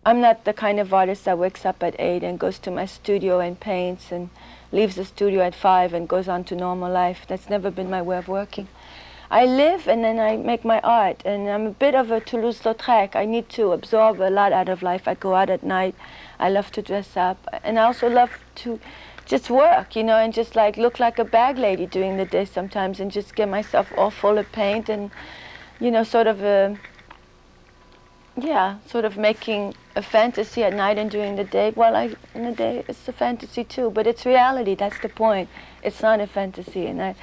I'm not the kind of artist that wakes up at 8 and goes to my studio and paints and leaves the studio at 5 and goes on to normal life. That's never been my way of working. I live and then I make my art, and I'm a bit of a Toulouse-Lautrec. I need to absorb a lot out of life. I go out at night, I love to dress up, and I also love to just work, you know, and just like look like a bag lady during the day sometimes and just get myself all full of paint and, you know, sort of making a fantasy at night and during the day. Well, in the day it's a fantasy too, but it's reality, that's the point. It's not a fantasy, and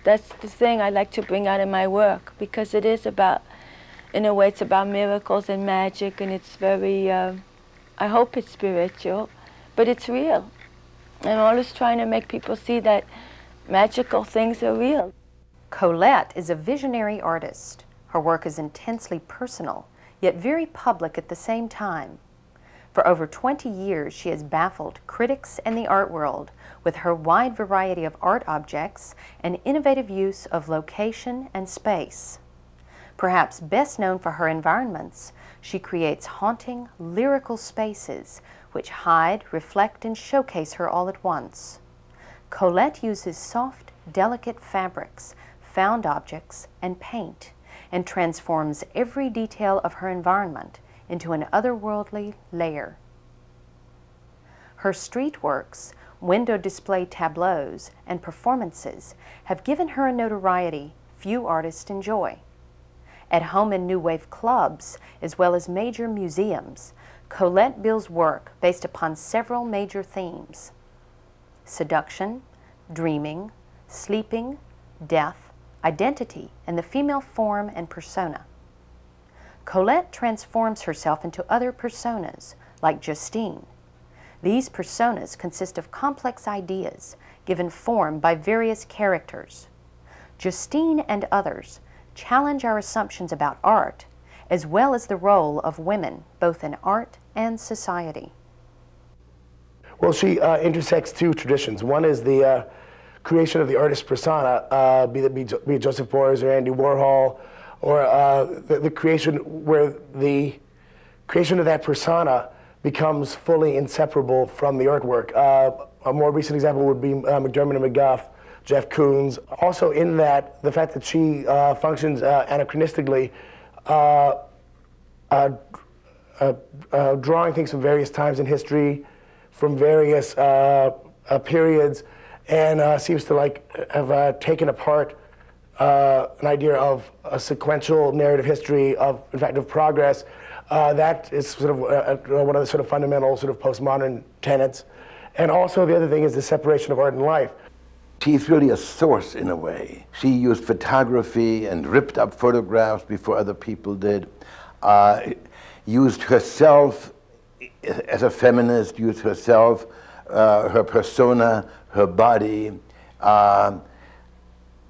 that's the thing I like to bring out in my work, because it is about, in a way, it's about miracles and magic, and it's very, I hope it's spiritual, but it's real. I'm always trying to make people see that magical things are real. Colette is a visionary artist. Her work is intensely personal, yet very public at the same time. For over 20 years, she has baffled critics and the art world with her wide variety of art objects and innovative use of location and space. Perhaps best known for her environments, she creates haunting, lyrical spaces which hide, reflect, and showcase her all at once. Colette uses soft, delicate fabrics, found objects, and paint, and transforms every detail of her environment into an otherworldly layer. Her street works, window display tableaus, and performances have given her a notoriety few artists enjoy. At home in new wave clubs, as well as major museums, Colette builds work based upon several major themes: seduction, dreaming, sleeping, death, identity, and the female form and persona. Colette transforms herself into other personas, like Justine. These personas consist of complex ideas given form by various characters. Justine and others challenge our assumptions about art, as well as the role of women, both in art and society. Well, she intersects two traditions. One is the creation of the artist persona, be it Joseph Beuys or Andy Warhol, or the creation where the creation of that persona becomes fully inseparable from the artwork. A more recent example would be McDermott and McGuff, Jeff Koons. Also in that, the fact that she functions anachronistically, drawing things from various times in history, from various periods, and seems to have taken apart an idea of a sequential narrative history of, in fact, of progress. That is sort of one of the sort of fundamental sort of postmodern tenets. And also the other thing is the separation of art and life. She's really a source in a way. She used photography and ripped up photographs before other people did. Used herself as a feminist, used herself, her persona, her body.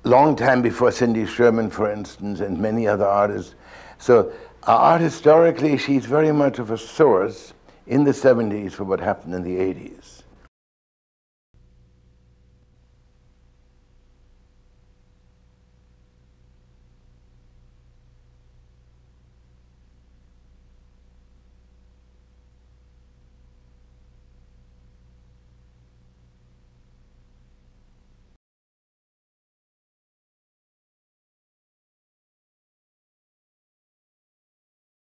Long time before Cindy Sherman, for instance, and many other artists. So art historically, she's very much of a source in the 70s for what happened in the 80s.